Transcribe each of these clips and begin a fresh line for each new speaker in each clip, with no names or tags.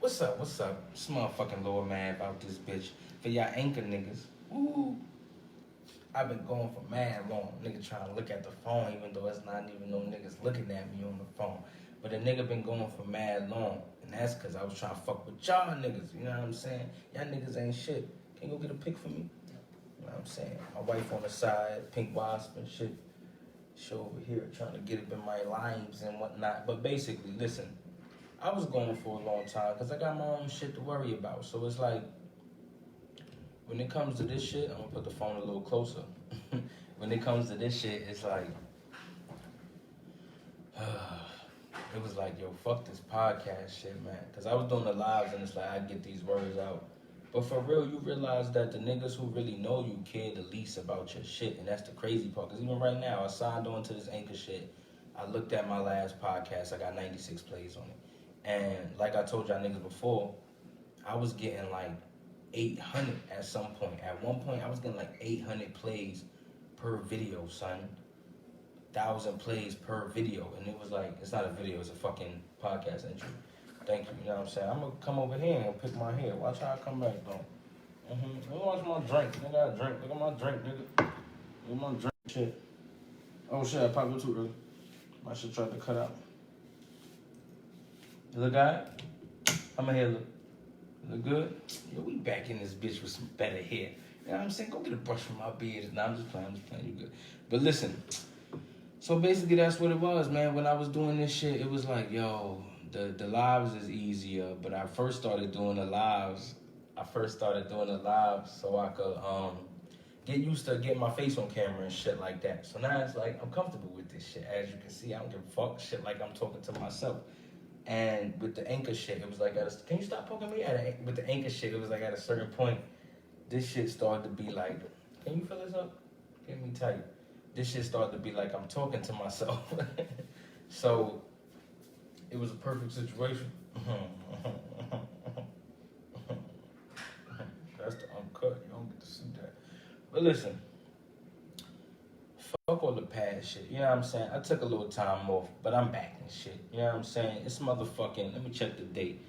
What's up? What's up? This motherfucking Lord man about this bitch. For y'all anchor niggas. Ooh. I've been going for mad long. Nigga trying to look at the phone even though it's not even no niggas looking at me on the phone. But the nigga been going for mad long. And that's cause I was trying to fuck with y'all niggas. You know what I'm saying? Y'all niggas ain't shit. Can you go get a pic for me? You know what I'm saying? My wife on the side, pink wasp and shit. She over here trying to get up in my limes and whatnot. But basically, listen. I was going for a long time because I got my own shit to worry about. So it's like, when it comes to this shit, I'm gonna put the phone a little closer. When it comes to this shit, it's like, it was like, yo, fuck this podcast shit, man. Because I was doing the lives and it's like, I get these words out. But for real, you realize that the niggas who really know you care the least about your shit. And that's the crazy part. Because even right now, I signed on to this Anchor shit. I looked at my last podcast. I got 96 plays on it. And like I told y'all niggas before, I was getting like 800 at some point. At one point, I was getting like 800 plays per video, son. 1,000 plays per video. And it was like, it's not a video, it's a fucking podcast entry. Thank you, you know what I'm saying? I'm gonna come over here and pick my hair. Watch how I come back, though. Let me watch my drink. Nigga, I got a drink. Look at my drink, nigga. Look at my drink shit. Oh shit, I popped it too early. My shit tried to cut out. You look alright? How my hair look? Look good? Yo, we back in this bitch with some better hair. You know what I'm saying? Go get a brush from my beard. Nah, I'm just playing, you good. But listen, so basically that's what it was, man. When I was doing this shit, it was like, yo, the lives is easier, but I first started doing the lives. So I could get used to getting my face on camera and shit like that. So now it's like, I'm comfortable with this shit. As you can see, I don't give a fuck. Shit like I'm talking to myself. And with the Anchor shit, it was like, can you stop poking me? With the Anchor shit, it was like at a certain point, this shit started to be like, can you fill this up? Get me tight. This shit started to be like I'm talking to myself. So it was a perfect situation. That's the uncut. You don't get to see that. But listen, fuck all the past shit. You know what I'm saying? I took a little time off, but I'm back and shit. You know what I'm saying? It's motherfucking, let me check the date.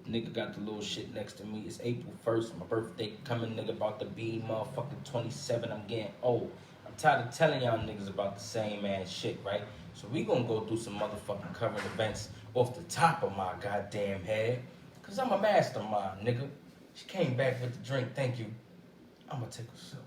Nigga got the little shit next to me. It's April 1st. My birthday coming, nigga, about to be motherfucking 27. I'm getting old. I'm tired of telling y'all niggas about the same ass shit, right? So we gonna go through some motherfucking current events off the top of my goddamn head. Cause I'm a mastermind, nigga. She came back with the drink, thank you. I'm gonna take a sip.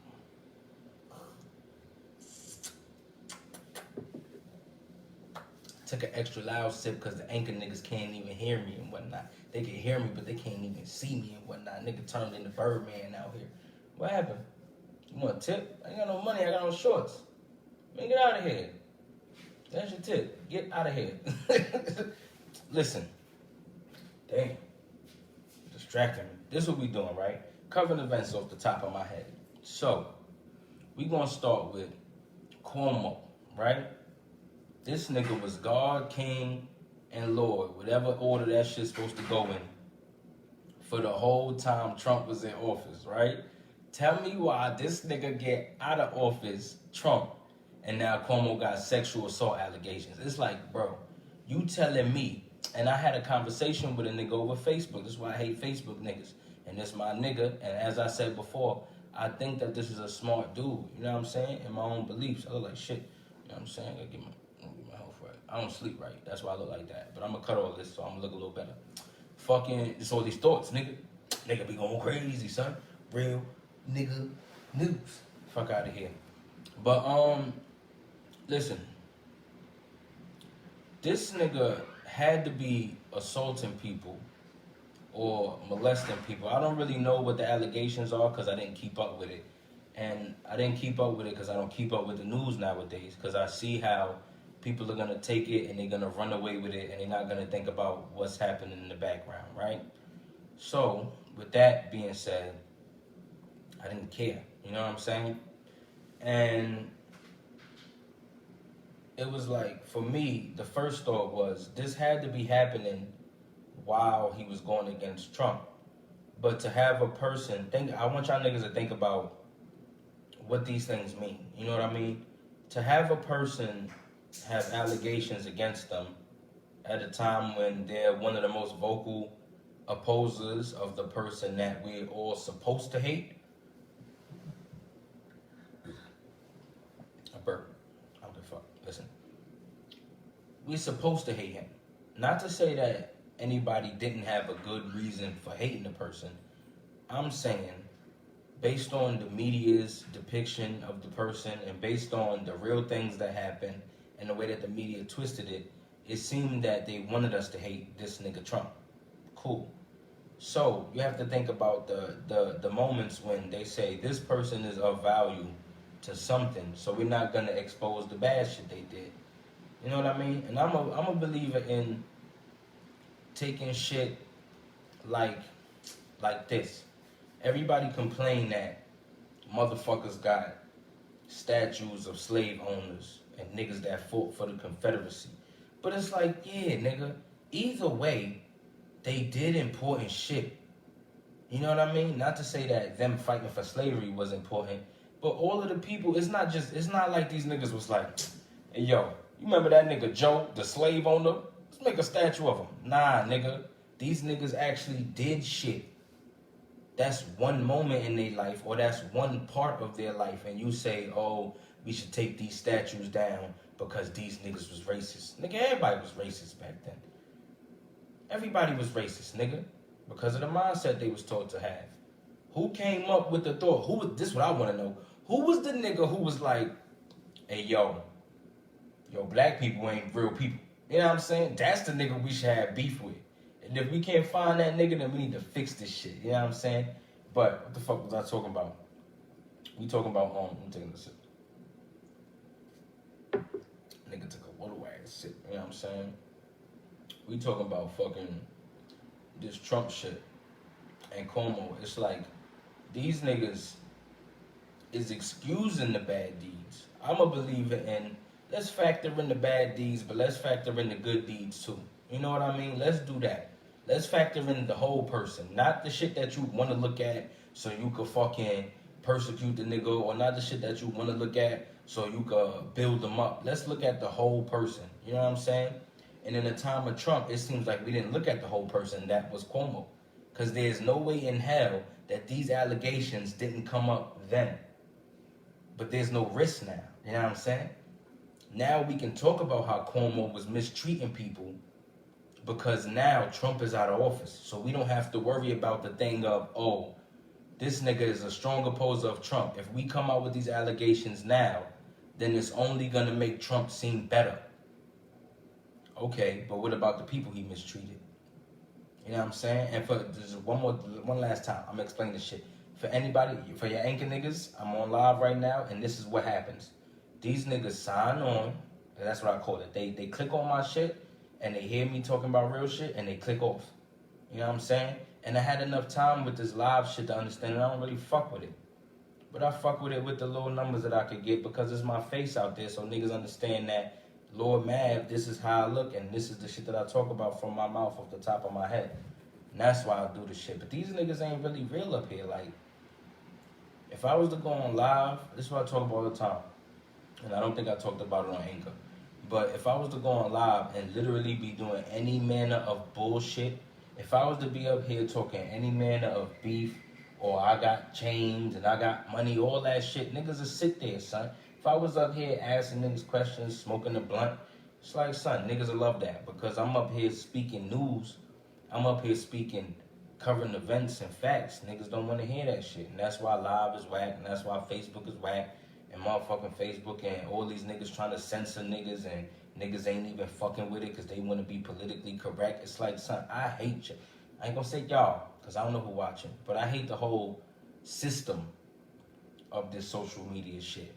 Took an extra loud sip because the Anchor niggas can't even hear me and whatnot. They can hear me, but they can't even see me and whatnot. Nigga turned into Birdman out here. What happened? You want a tip? I ain't got no money. I got no shorts. Man, get out of here. That's your tip. Get out of here. Listen. Damn. Distracting me. This is what we doing, right? Current events off the top of my head. So, we gonna start with Cuomo, right? This nigga was God, King, and Lord, whatever order that shit's supposed to go in, for the whole time Trump was in office, right? Tell me why this nigga get out of office, Trump, and now Cuomo got sexual assault allegations. It's like, bro, you telling me, and I had a conversation with a nigga over Facebook. This is why I hate Facebook niggas. And this my nigga, and as I said before, I think that this is a smart dude, you know what I'm saying? In my own beliefs, I look like shit, you know what I'm saying? I gotta get my health right. I don't sleep right, that's why I look like that. But I'm gonna cut all this so I'm gonna look a little better. Fucking, it's all these thoughts, nigga. Nigga be going crazy, son. Real nigga news. Fuck out of here. But, listen. This nigga had to be assaulting people or molesting people. I don't really know what the allegations are because I didn't keep up with it. And I didn't keep up with it because I don't keep up with the news nowadays, because I see how people are going to take it and they're going to run away with it and they're not going to think about what's happening in the background, right? So, with that being said, I didn't care, you know what I'm saying? And it was like, for me, the first thought was, this had to be happening while he was going against Trump. But to have a person, I want y'all niggas to think about what these things mean. You know what I mean? To have a person have allegations against them at a time when they're one of the most vocal opposers of the person that we're all supposed to hate. A burp. I don't give a fuck. Listen. We're supposed to hate him. Not to say that anybody didn't have a good reason for hating the person. I'm saying, based on the media's depiction of the person and based on the real things that happened and the way that the media twisted it, it seemed that they wanted us to hate this nigga Trump. Cool. So you have to think about the moments when they say this person is of value to something, so we're not gonna expose the bad shit they did. You know what I mean? And I'm a believer in taking shit like this. Everybody complain that motherfuckers got statues of slave owners and niggas that fought for the Confederacy. But it's like, yeah, nigga, either way, they did important shit. You know what I mean? Not to say that them fighting for slavery was important, but all of the people, it's not like these niggas was like, hey, yo, you remember that nigga Joe, the slave owner? Let's make a statue of him. Nah, nigga. These niggas actually did shit. That's one moment in their life, or that's one part of their life, and you say, oh, we should take these statues down because these niggas was racist. Nigga, everybody was racist back then. Everybody was racist, nigga, because of the mindset they was taught to have. Who came up with the thought? This is what I want to know. Who was the nigga who was like, hey, yo, black people ain't real people. You know what I'm saying? That's the nigga we should have beef with. And if we can't find that nigga, then we need to fix this shit. You know what I'm saying? But what the fuck was I talking about? We talking about, I'm taking this shit. Nigga took a little ass shit. You know what I'm saying? We talking about fucking this Trump shit and Cuomo. It's like, these niggas is excusing the bad deeds. I'm a believer in, let's factor in the bad deeds, but let's factor in the good deeds too. You know what I mean? Let's do that. Let's factor in the whole person. Not the shit that you want to look at so you could fucking persecute the nigga, or not the shit that you want to look at so you could build them up. Let's look at the whole person. You know what I'm saying? And in the time of Trump, it seems like we didn't look at the whole person. That was Cuomo. Because there's no way in hell that these allegations didn't come up then. But there's no risk now. You know what I'm saying? Now we can talk about how Cuomo was mistreating people because now Trump is out of office. So we don't have to worry about the thing of, oh, this nigga is a strong opposer of Trump. If we come out with these allegations now, then it's only going to make Trump seem better. Okay, but what about the people he mistreated? You know what I'm saying? And for just one last time, I'm going to explain this shit. For anybody, for your anchor niggas, I'm on live right now, and this is what happens. These niggas sign on, and that's what I call it. They click on my shit, and they hear me talking about real shit, and they click off. You know what I'm saying? And I had enough time with this live shit to understand that I don't really fuck with it. But I fuck with it with the little numbers that I could get because it's my face out there, so niggas understand that, Lord Mav, this is how I look, and this is the shit that I talk about from my mouth off the top of my head. And that's why I do the shit. But these niggas ain't really real up here. Like, if I was to go on live, this is what I talk about all the time. And I don't think I talked about it on Anchor. But if I was to go on live and literally be doing any manner of bullshit, if I was to be up here talking any manner of beef, or I got chains and I got money, all that shit, niggas will sit there, son. If I was up here asking niggas questions, smoking a blunt, it's like, son, niggas will love that because I'm up here speaking news. I'm up here speaking current events and facts. Niggas don't want to hear that shit. And that's why live is whack, and that's why Facebook is whack, and motherfucking Facebook and all these niggas trying to censor niggas, and niggas ain't even fucking with it because they want to be politically correct. It's like, son, I hate you. I ain't gonna say y'all because I don't know who watching, but I hate the whole system of this social media shit.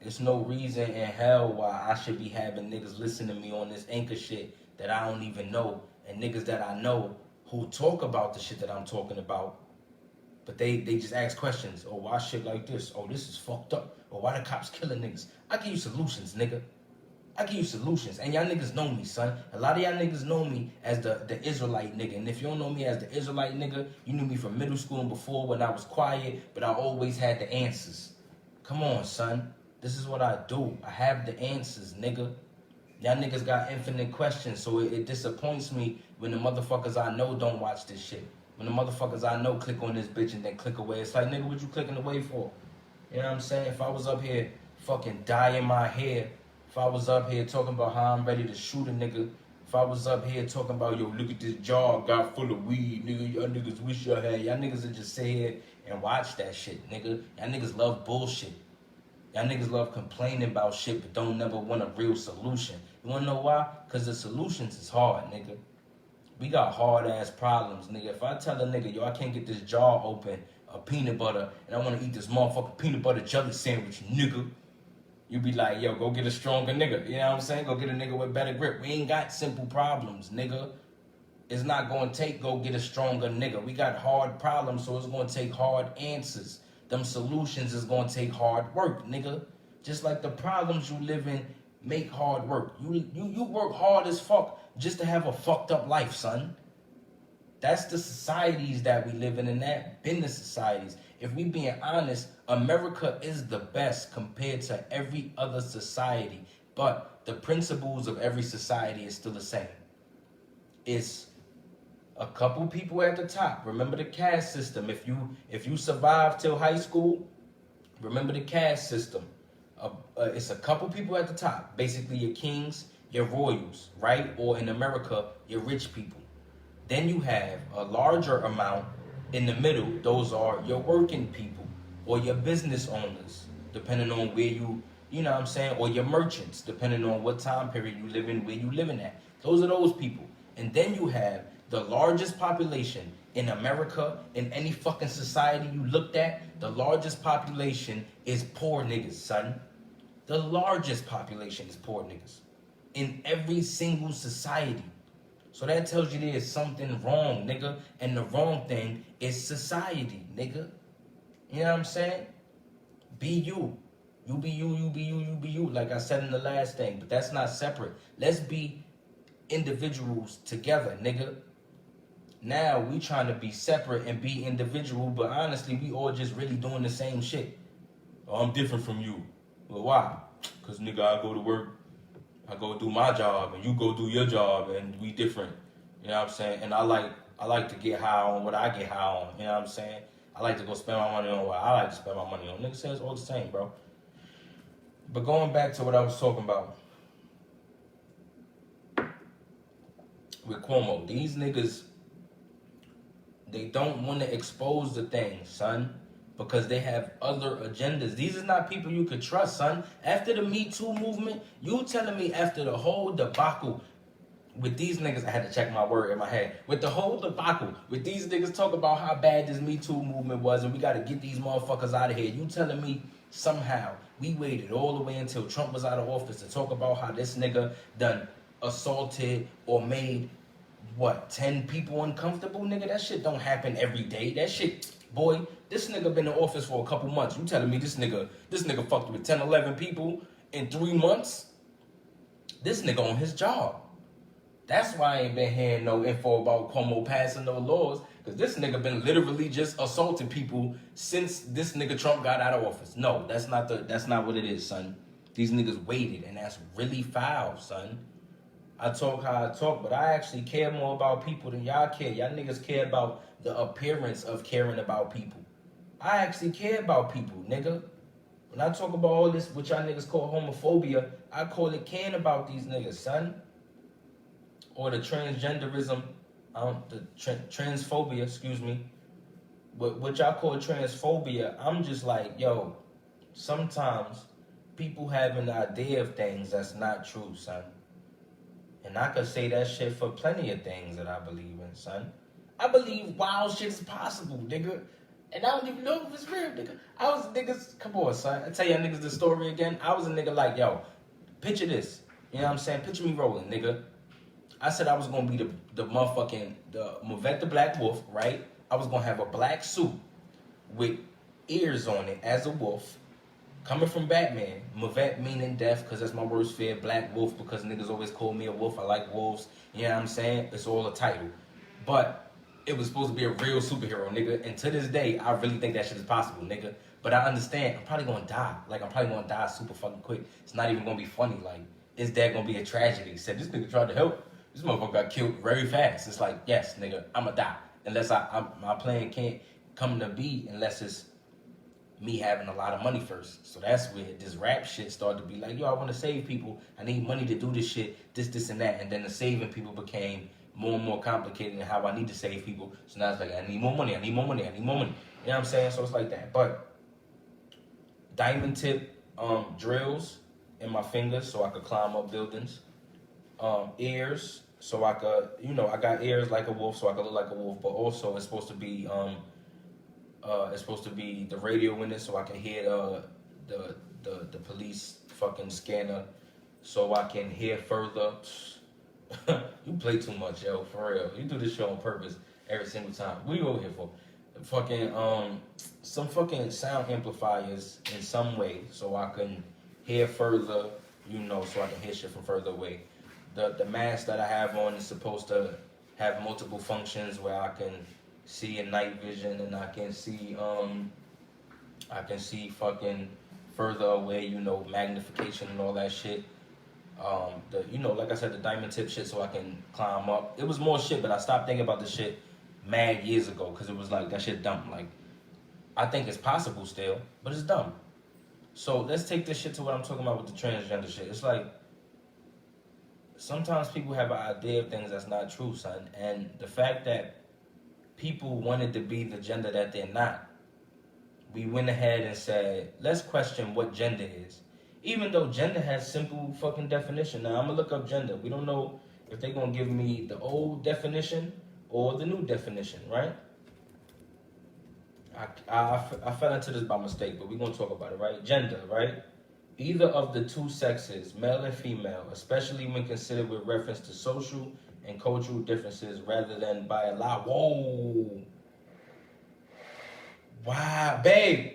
There's no reason in hell why I should be having niggas listen to me on this Anchor shit that I don't even know, and niggas that I know who talk about the shit that I'm talking about, but they just ask questions. Oh, why shit like this? Oh, this is fucked up. Or why the cops killing niggas? I give you solutions, nigga. I give you solutions. And y'all niggas know me, son. A lot of y'all niggas know me as the Israelite nigga. And if you don't know me as the Israelite nigga, you knew me from middle school and before when I was quiet, but I always had the answers. Come on, son. This is what I do. I have the answers, nigga. Y'all niggas got infinite questions, so it disappoints me when the motherfuckers I know don't watch this shit. When the motherfuckers I know click on this bitch and then click away. It's like, nigga, what you clicking away for? You know what I'm saying? If I was up here fucking dyeing my hair, if I was up here talking about how I'm ready to shoot a nigga, if I was up here talking about, yo, look at this jar got full of weed, nigga, y'all niggas wish y'all had. Y'all niggas would just sit here and watch that shit, nigga. Y'all niggas love bullshit. Y'all niggas love complaining about shit but don't never want a real solution. You wanna know why? Cause the solutions is hard, nigga. We got hard ass problems, nigga. If I tell a nigga, yo, I can't get this jar open of peanut butter and I wanna eat this motherfucking peanut butter jelly sandwich, nigga, you be like, yo, go get a stronger nigga. You know what I'm saying? Go get a nigga with better grip. We ain't got simple problems, nigga. It's not gonna take go get a stronger nigga. We got hard problems, so it's gonna take hard answers. Them solutions is gonna take hard work, nigga. Just like the problems you live in make hard work. You work hard as fuck just to have a fucked up life, son. That's the societies that we live in, and that been the societies. If we being honest, America is the best compared to every other society. But the principles of every society is still the same. It's a couple people at the top. Remember the caste system. If you survive till high school, remember the caste system. It's a couple people at the top. Basically your kings, your royals, right? Or in America, your rich people. Then you have a larger amount in the middle. Those are your working people or your business owners, depending on where you know what I'm saying, or your merchants, depending on what time period you live in, where you living at. Those are those people. And then you have the largest population in America, in any fucking society you looked at, the largest population is poor niggas, son. The largest population is poor niggas in every single society. So that tells you there's something wrong, nigga. And the wrong thing is society, nigga. You know what I'm saying? Be you. You be you, you be you, you be you. Like I said in the last thing. But that's not separate. Let's be individuals together, nigga. Now we trying to be separate and be individual. But honestly, we all just really doing the same shit. Oh, I'm different from you. Well, why? Because, nigga, I go to work. I go do my job and you go do your job and we different. You know what I'm saying? And I like to get high on what I get high on. You know what I'm saying? I like to go spend my money on what I like to spend my money on. Niggas say it's all the same, bro. But going back to what I was talking about with Cuomo, these niggas, they don't want to expose the things, son. Because they have other agendas. These are not people you could trust, son. After the Me Too movement, you telling me after the whole debacle with these niggas, I had to check my word in my head. With the whole debacle, with these niggas talk about how bad this Me Too movement was and we got to get these motherfuckers out of here. You telling me somehow we waited all the way until Trump was out of office to talk about how this nigga done assaulted or made, 10 people uncomfortable? Nigga, that shit don't happen every day. That shit... Boy, this nigga been in office for a couple months. You telling me this nigga fucked with 10, 11 people in 3 months? This nigga on his job. That's why I ain't been hearing no info about Cuomo passing no laws. Because this nigga been literally just assaulting people since this nigga Trump got out of office. No, that's not what it is, son. These niggas waited, and that's really foul, son. I talk how I talk, but I actually care more about people than y'all care. Y'all niggas care about the appearance of caring about people. I actually care about people, nigga. When I talk about all this, what y'all niggas call homophobia, I call it caring about these niggas, son. Or the transgenderism, transphobia, excuse me. But what y'all call transphobia, I'm just like, yo, sometimes people have an idea of things that's not true, son. And I could say that shit for plenty of things that I believe in, son. I believe wild shit is possible, nigga. And I don't even know if it's real, nigga. I was niggas, come on, son. I tell y'all niggas the story again. I was a nigga like, yo, picture this. You know what I'm saying? Picture me rolling, nigga. I said I was going to be the Mavette the Black Wolf, right? I was going to have a black suit with ears on it as a wolf. Coming from Batman, Mavette meaning death, because that's my worst fear. Black Wolf, because niggas always call me a wolf. I like wolves. You know what I'm saying? It's all a title. But it was supposed to be a real superhero, nigga. And to this day, I really think that shit is possible, nigga. But I understand, I'm probably going to die. Like, I'm probably going to die super fucking quick. It's not even going to be funny. Like, is there gonna be a tragedy? Said this nigga tried to help. This motherfucker got killed very fast. It's like, yes, nigga, I'ma die. Unless my plan can't come to be unless it's me having a lot of money first. So that's where this rap shit started to be like, yo, I want to save people. I need money to do this shit, this, and that. And then the saving people became more and more complicated in how I need to save people. So now it's like, I need more money, I need more money, I need more money. You know what I'm saying? So it's like that. But diamond tip drills in my fingers so I could climb up buildings. Ears so I could, I got ears like a wolf so I could look like a wolf. But also it's supposed to be the radio in it so I can hear the police fucking scanner so I can hear further. You play too much, yo, for real. You do this shit on purpose every single time. What are you over here for? Fucking some fucking sound amplifiers in some way so I can hear further, so I can hear shit from further away. The mask that I have on is supposed to have multiple functions where I can see in night vision and I can see fucking further away, magnification and all that shit. Like I said, the diamond tip shit so I can climb up. It was more shit, but I stopped thinking about the shit mad years ago because it was like, that shit dumb. Like, I think it's possible still, but it's dumb. So let's take this shit to what I'm talking about with the transgender shit. It's like, sometimes people have an idea of things that's not true, son. And the fact that people wanted to be the gender that they're not, we went ahead and said, let's question what gender is. Even though gender has simple fucking definition. Now, I'm going to look up gender. We don't know if they're going to give me the old definition or the new definition, right? I fell into this by mistake, but we're going to talk about it, right? Gender, right? Either of the two sexes, male and female, especially when considered with reference to social and cultural differences rather than biological. Whoa. Wow, babe.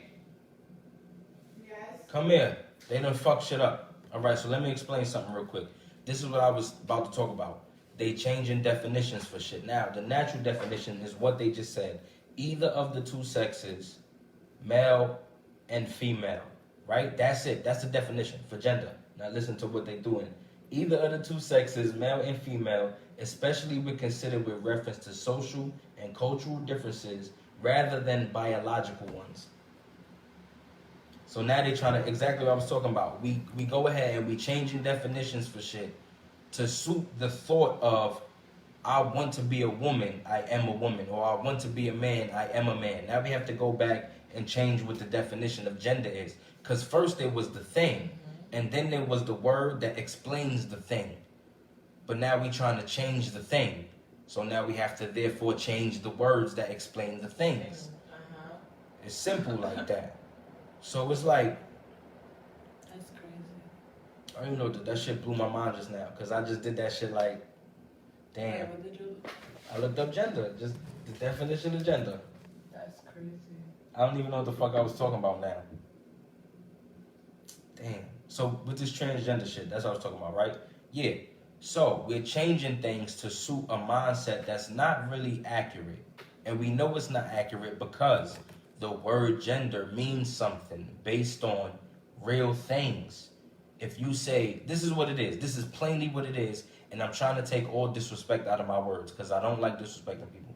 Yes.
Come here. They done fuck shit up. All right, so let me explain something real quick. This is what I was about to talk about. They changing definitions for shit. Now, the natural definition is what they just said. Either of the two sexes, male and female, right? That's it. That's the definition for gender. Now listen to what they're doing. Either of the two sexes, male and female, especially when considered with reference to social and cultural differences rather than biological ones. So now they're trying to, exactly what I was talking about. We go ahead and we changing definitions for shit to suit the thought of, I want to be a woman, I am a woman. Or I want to be a man, I am a man. Now we have to go back and change what the definition of gender is. Because first there was the thing, and then there was the word that explains the thing. But now we're trying to change the thing. So now we have to therefore change the words that explain the things. It's simple like that. So it's like,
That's crazy.
I don't even know, that shit blew my mind just now. Because I just did that shit like, damn.
What did you?
I looked up gender, just the definition of gender.
That's crazy.
I don't even know what the fuck I was talking about now. Damn. So with this transgender shit, that's what I was talking about, right? Yeah. So we're changing things to suit a mindset that's not really accurate. And we know it's not accurate because the word gender means something based on real things. If you say, this is what it is, this is plainly what it is, and I'm trying to take all disrespect out of my words because I don't like disrespecting people.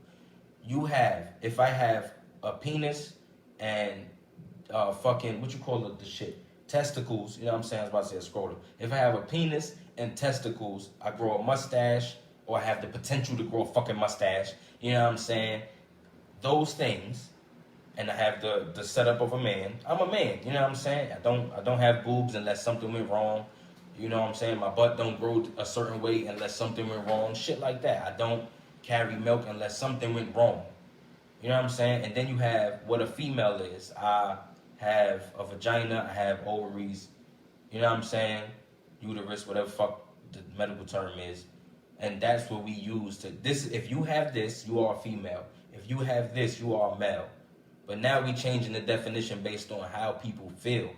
If I have a penis and fucking, what you call it, the shit? Testicles, you know what I'm saying? I was about to say a scrotum. If I have a penis and testicles, I grow a mustache, or I have the potential to grow a fucking mustache, you know what I'm saying? Those things, and I have the setup of a man. I'm a man, you know what I'm saying? I don't have boobs unless something went wrong. You know what I'm saying? My butt don't grow a certain way unless something went wrong. Shit like that. I don't carry milk unless something went wrong. You know what I'm saying? And then you have what a female is. I have a vagina, I have ovaries, you know what I'm saying? Uterus, whatever fuck the medical term is. And that's what we use to, this. If you have this, you are a female. If you have this, you are a male. But now we changing the definition based on how people feel.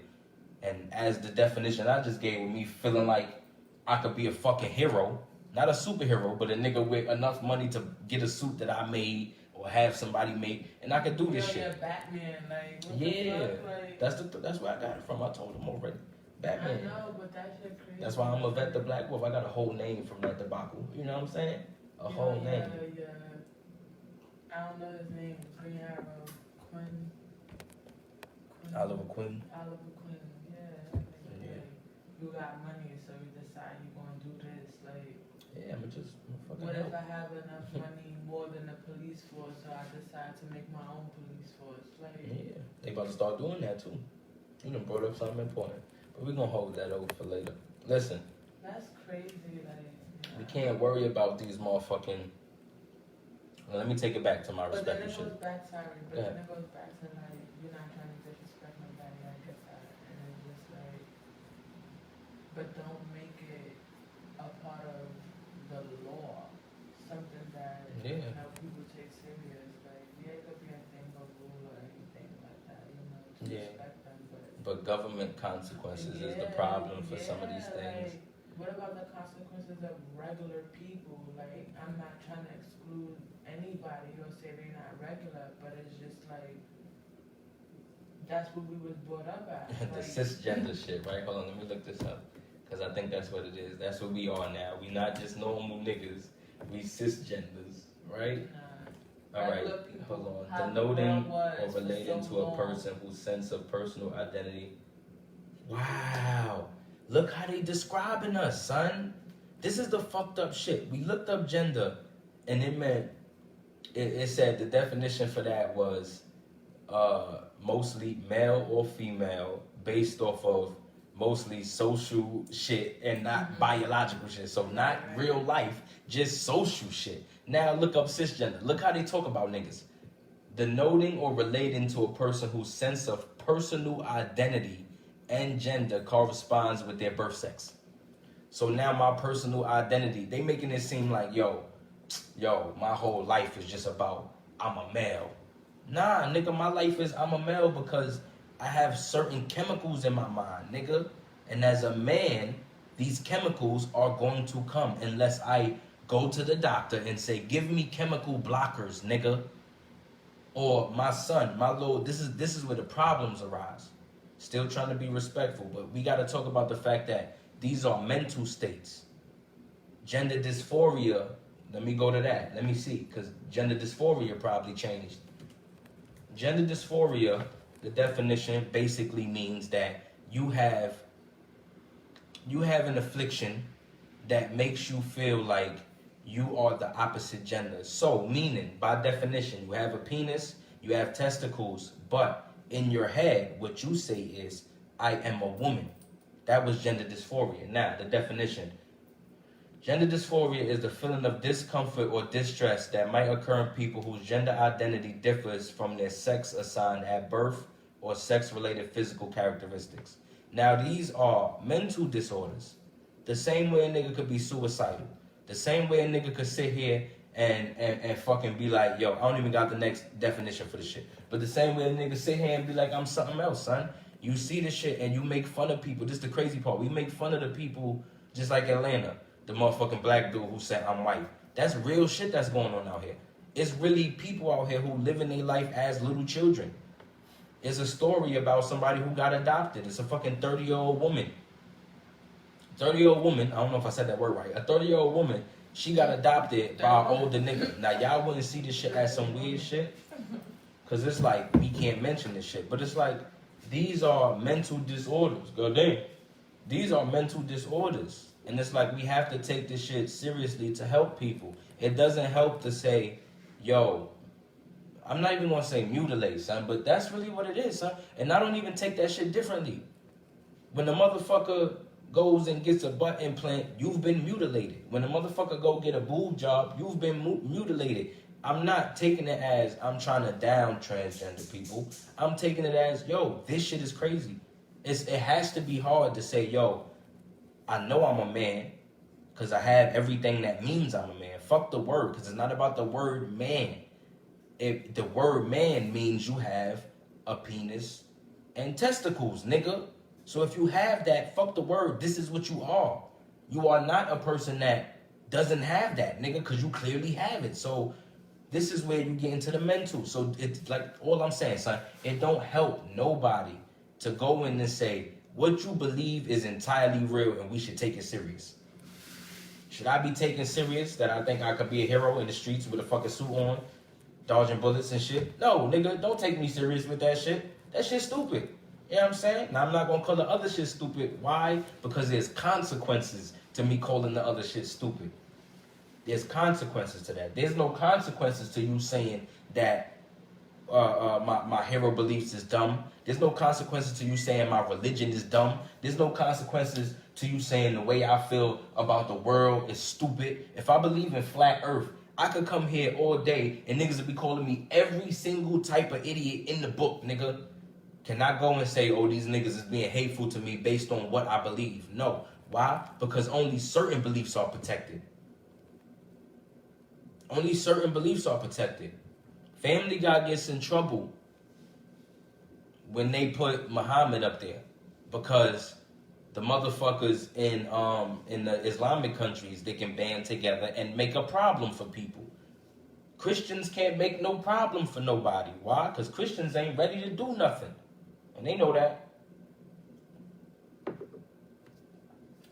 And as the definition I just gave with me feeling like I could be a fucking hero, not a superhero, but a nigga with enough money to get a suit that I made or have somebody make, and I could do this shit.
Batman, like, what
yeah,
the fuck? Like,
that's where I got it from. I told him already. Batman.
I know, but that shit crazy.
That's why I'm a vet the Black Wolf. I got a whole name from that debacle. You know what I'm saying? A whole name.
Yeah. I don't know his name. Green Arrow. Quinn.
Oliver Queen.
Oliver Queen. Yeah. You got money, so you decide you gonna do this. Like,
yeah, I'm just fucking
what if
help.
I have enough money more than the police force, so I decide to make my own police force? Like,
Yeah, they about to start doing that too. You done brought up something important, but we're gonna hold that over for later. Listen,
that's crazy. Like,
we can't worry about these motherfucking. Well, let me take it back to my
but then
respect and
it
shit.
goes back. Sorry, but
Yeah.
then it goes back to like you're not trying to disrespect nobody. I get that, and it's just like, but don't make it a part of the law, something that
Yeah.
people take serious. Like, yeah, it could be a thing of rule or anything like that, to
Yeah.
respect them, but
But government consequences is the problem for some of these things.
Like, what about the consequences of regular people? Like, I'm not trying to exclude anybody or say they're not regular, but it's just like that's what we was brought up at.
The
Like,
cisgender shit, right? Hold on, let me look this up. Because I think that's what it is. That's what we are now. We not just normal niggas. We cisgenders, right? All right,
regular people
hold on.
have the
Denoting
world
or
was for
relating
so
to a
long.
person whose sense of personal identity. Wow. Look how they describing us, son. This is the fucked up shit. We looked up gender, and it meant, it said the definition for that was mostly male or female based off of mostly social shit and not biological shit. So not real life, just social shit. Now look up cisgender. Look how they talk about niggas. Denoting or relating to a person whose sense of personal identity and gender corresponds with their birth sex. So now my personal identity, they making it seem like, yo, my whole life is just about I'm a male. Nah, nigga, my life is I'm a male because I have certain chemicals in my mind, nigga. And as a man, these chemicals are going to come unless I go to the doctor and say, give me chemical blockers, nigga. Or my son, my little, this is where the problems arise. Still trying to be respectful, but we got to talk about the fact that these are mental states. Gender dysphoria, let me go to that. Let me see, because gender dysphoria probably changed. Gender dysphoria, the definition basically means that you have an affliction that makes you feel like you are the opposite gender. So, meaning, by definition, you have a penis, you have testicles, but in your head, what you say is, I am a woman. That was gender dysphoria. Now, the definition. Gender dysphoria is the feeling of discomfort or distress that might occur in people whose gender identity differs from their sex assigned at birth or sex-related physical characteristics. Now, these are mental disorders. The same way a nigga could be suicidal. The same way a nigga could sit here and fucking be like, yo, I don't even got the next definition for the shit. But the same way a nigga sit here and be like, I'm something else, son. You see the shit and you make fun of people. This is the crazy part. We make fun of the people just like Atlanta. The motherfucking black dude who said, I'm white. That's real shit that's going on out here. It's really people out here who live in their life as little children. It's a story about somebody who got adopted. It's a fucking 30-year-old woman. 30-year-old woman, I don't know if I said that word right. A 30-year-old woman, she got adopted by an older nigga. Now, y'all wouldn't see this shit as some weird shit. Because it's like, we can't mention this shit. But it's like, these are mental disorders. Goddamn. These are mental disorders. And it's like, we have to take this shit seriously to help people. It doesn't help to say, yo, I'm not even going to say mutilate, son, but that's really what it is, son. And I don't even take that shit differently. When the motherfucker goes and gets a butt implant, you've been mutilated. When the motherfucker go get a boob job, you've been mutilated. I'm not taking it as I'm trying to down transgender people. I'm taking it as, yo, this shit is crazy. It has to be hard to say, yo, I know I'm a man because I have everything that means I'm a man. Fuck the word, because it's not about the word man. If the word man means you have a penis and testicles, nigga. So if you have that, fuck the word. This is what you are. You are not a person that doesn't have that, nigga, because you clearly have it. So this is where you get into the mental. So it's like all I'm saying, son, it don't help nobody to go in and say, what you believe is entirely real and we should take it serious. Should I be taken serious that I think I could be a hero in the streets with a fucking suit on, dodging bullets and shit? No, nigga, don't take me serious with that shit. That shit's stupid. You know what I'm saying? Now, I'm not gonna call the other shit stupid. Why? Because there's consequences to me calling the other shit stupid. There's consequences to that. There's no consequences to you saying that my hero beliefs is dumb. There's no consequences to you saying my religion is dumb. There's no consequences to you saying the way I feel about the world is stupid. If I believe in flat earth, I could come here all day and niggas would be calling me every single type of idiot in the book, nigga. Can I go and say, oh, these niggas is being hateful to me based on what I believe? No. Why? Because only certain beliefs are protected. Only certain beliefs are protected. Family Guy gets in trouble when they put Muhammad up there because the motherfuckers in the Islamic countries, they can band together and make a problem for people. Christians can't make no problem for nobody. Why? Because Christians ain't ready to do nothing. And they know that.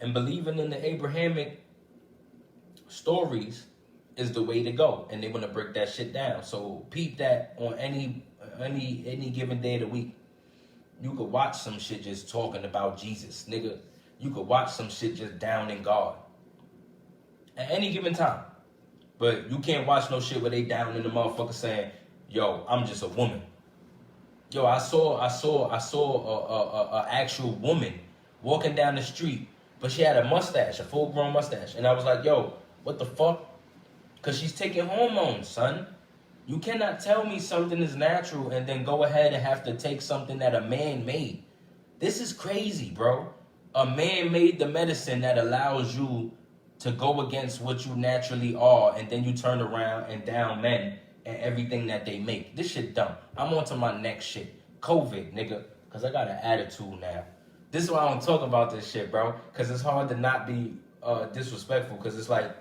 And believing in the Abrahamic stories is the way to go. And they want to break that shit down. So peep that on any given day of the week. You could watch some shit just talking about Jesus, nigga. You could watch some shit just downing God. At any given time. But you can't watch no shit where they down in the motherfucker saying, yo, I'm just a woman. Yo, I saw a actual woman walking down the street, but she had a mustache, a full-grown mustache. And I was like, yo, what the fuck? Because she's taking hormones, son. You cannot tell me something is natural and then go ahead and have to take something that a man made. This is crazy, bro. A man made the medicine that allows you to go against what you naturally are, and then you turn around and down men and everything that they make. This shit dumb. I'm on to my next shit. COVID, nigga. Because I got an attitude now. This is why I don't talk about this shit, bro. Because it's hard to not be disrespectful. Because it's like,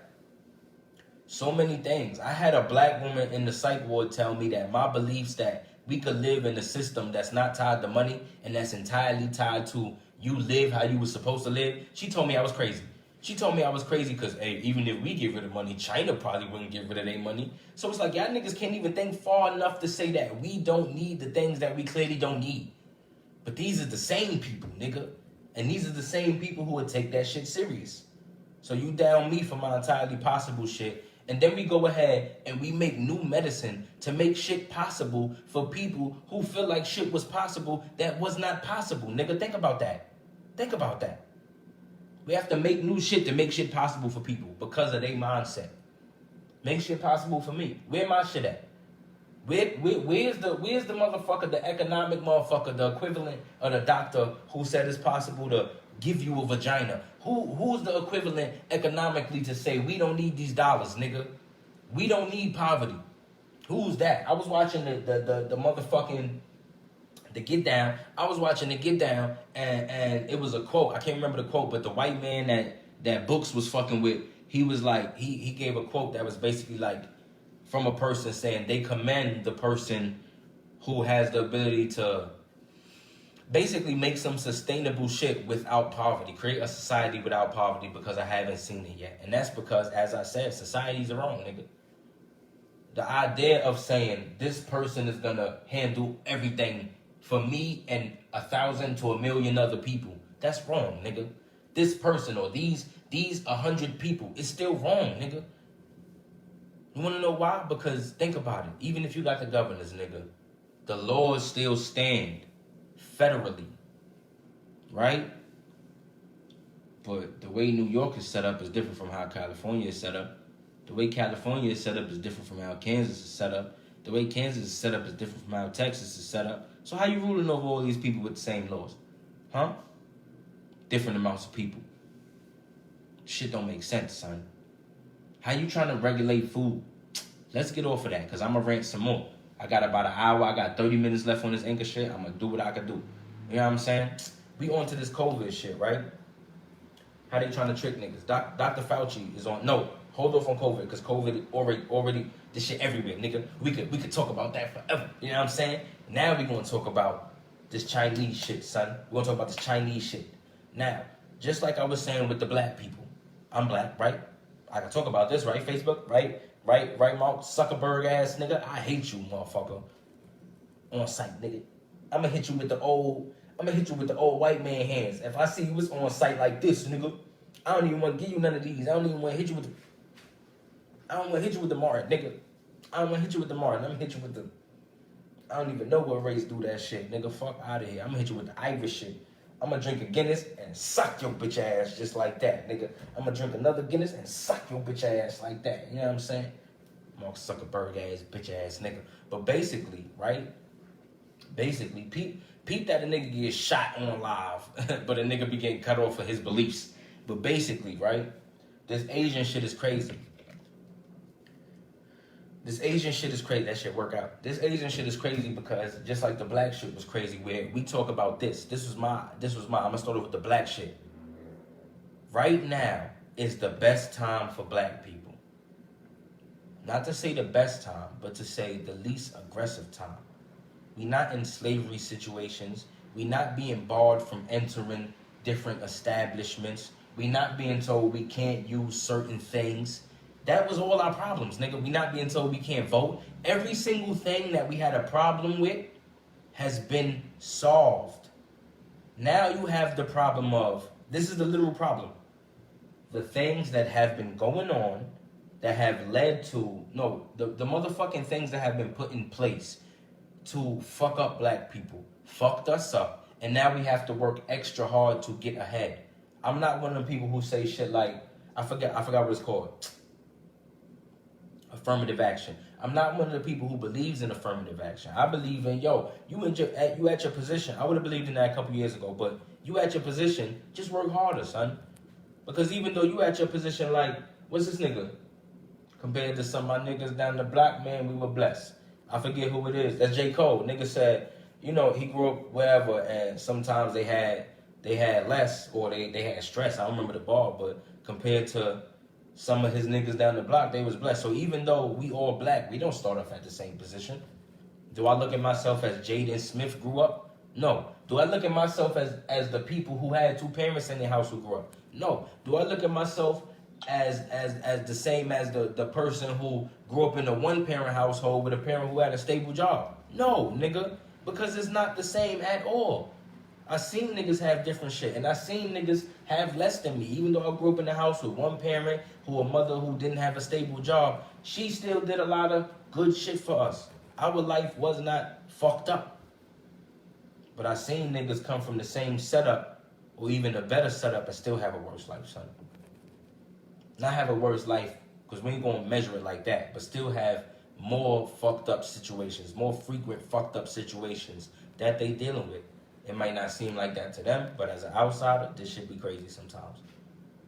so many things. I had a black woman in the psych ward tell me that my beliefs that we could live in a system that's not tied to money and that's entirely tied to you live how you were supposed to live. She told me I was crazy. She told me I was crazy because, hey, even if we get rid of money, China probably wouldn't get rid of their money. So it's like, y'all niggas can't even think far enough to say that we don't need the things that we clearly don't need. But these are the same people, nigga. And these are the same people who would take that shit serious. So you down me for my entirely possible shit. And then we go ahead and we make new medicine to make shit possible for people who feel like shit was possible that was not possible. Nigga, think about that. Think about that. We have to make new shit to make shit possible for people because of their mindset. Make shit possible for me. Where my shit at? Where's the motherfucker, the economic motherfucker, the equivalent of the doctor who said it's possible to give you a vagina? Who's the equivalent economically to say we don't need these dollars, nigga? We don't need poverty. Who's that? I was watching the motherfucking The Get Down. I was watching The Get Down, and it was a quote. I can't remember the quote, but the white man that Books was fucking with, he was like, he gave a quote that was basically like from a person saying they commend the person who has the ability to basically make some sustainable shit without poverty, create a society without poverty, because I haven't seen it yet. And that's because, as I said, societies are wrong, nigga. The idea of saying this person is gonna handle everything for me and 1,000 to 1,000,000 other people, that's wrong, nigga. This person or these 100 people, it's still wrong, nigga. You wanna know why? Because think about it. Even if you got the governors, nigga, the laws still stand federally, right? But the way New York is set up is different from how California is set up. The way California is set up is different from how Kansas is set up. The way Kansas is set up is different from how Texas is set up. So how you ruling over all these people with the same laws? Huh? Different amounts of people. Shit don't make sense, son. How you trying to regulate food? Let's get off of that, because I'm going to rant some more. I got about an hour. I got 30 minutes left on this Anchor shit. I'm going to do what I can do. You know what I'm saying? We on to this COVID shit, right? How they trying to trick niggas? Dr. Fauci is on. No, hold off on COVID, because COVID already, this shit everywhere, nigga. We could talk about that forever. You know what I'm saying? Now we going to talk about this Chinese shit, son. We're gonna talk about this Chinese shit. Now, just like I was saying with the black people, I'm black, right? I can talk about this, right? Facebook, right? Right, Mark Zuckerberg ass nigga. I hate you, motherfucker. On site, nigga. I'ma hit you with the old white man hands. If I see you was on site like this, nigga, I don't even want to give you none of these. I don't even want to hit you with the Martin, nigga. I don't want to hit you with the Martin. I'm gonna hit you with the, I don't even know what race do that shit, nigga. Fuck out of here. I'm gonna hit you with the Irish shit. I'm gonna drink a Guinness and suck your bitch ass just like that, nigga. I'm gonna drink another Guinness and suck your bitch ass like that. You know what I'm saying? Mark Zuckerberg ass, bitch ass nigga. But basically, right? Basically, peep that a nigga get shot on live, but a nigga be getting cut off for his beliefs. But basically, right? This Asian shit is crazy. This Asian shit is crazy. That shit work out. This Asian shit is crazy because just like the black shit was crazy, where we talk about this. This was my. I'm gonna start off with the black shit. Right now is the best time for black people. Not to say the best time, but to say the least aggressive time. We not in slavery situations. We not being barred from entering different establishments. We not being told we can't use certain things. That was all our problems, nigga. We not being told we can't vote. Every single thing that we had a problem with has been solved. Now you have the problem of, this is the literal problem. The things that have been going on that have led to, the motherfucking things that have been put in place to fuck up black people, fucked us up, and now we have to work extra hard to get ahead. I'm not one of the people who say shit like, I forgot what it's called. Affirmative action. I'm not one of the people who believes in affirmative action. I believe in, you at your position. I would have believed in that a couple years ago, but you at your position, just work harder, son. Because even though you at your position, like, what's this nigga? Compared to some of my niggas down the block, man, we were blessed. I forget who it is. That's J. Cole. Nigga said, he grew up wherever, and sometimes they had less, or they had stress. I don't remember the bar, but compared to some of his niggas down the block, they was blessed. So even though we all black, we don't start off at the same position. Do I look at myself as Jaden Smith grew up? No. Do I look at myself as the people who had two parents in their house who grew up? No. Do I look at myself as the same as the person who grew up in a one-parent household with a parent who had a stable job? No, nigga. Because it's not the same at all. I seen niggas have different shit, and I seen niggas have less than me. Even though I grew up in a house with one parent, a mother who didn't have a stable job, she still did a lot of good shit for us. Our life was not fucked up. But I seen niggas come from the same setup, or even a better setup, and still have a worse life, son. Not have a worse life, because we ain't gonna measure it like that, but still have more fucked up situations, more frequent fucked up situations that they dealing with. It might not seem like that to them, but as an outsider, this shit be crazy sometimes.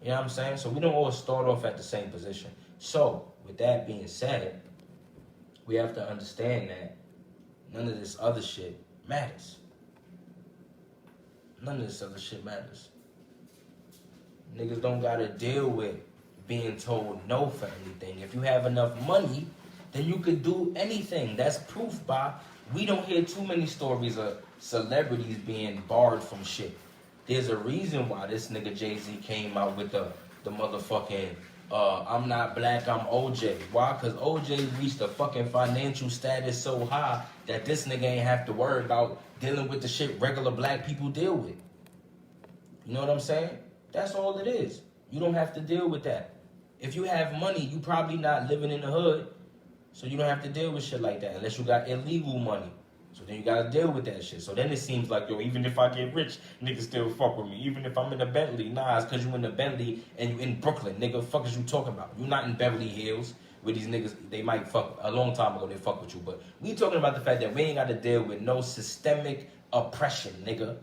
You know what I'm saying? So we don't all start off at the same position. So, with that being said, we have to understand that none of this other shit matters. None of this other shit matters. Niggas don't gotta deal with being told no for anything. If you have enough money, then you could do anything. That's proof by, we don't hear too many stories of celebrities being barred from shit. There's a reason why this nigga Jay-Z came out with the motherfucking I'm not black, I'm OJ. Why? Because OJ reached a fucking financial status so high that this nigga ain't have to worry about dealing with the shit regular black people deal with. You know what I'm saying? That's all it is. You don't have to deal with that. If you have money, you probably not living in the hood, so you don't have to deal with shit like that unless you got illegal money. So then you gotta deal with that shit. So then it seems like, even if I get rich, niggas still fuck with me. Even if I'm in a Bentley, nah, it's cause you in the Bentley and you in Brooklyn. Nigga, fuck is you talking about? You not in Beverly Hills where these niggas, they might fuck, a long time ago they fuck with you. But we talking about the fact that we ain't gotta deal with no systemic oppression, nigga.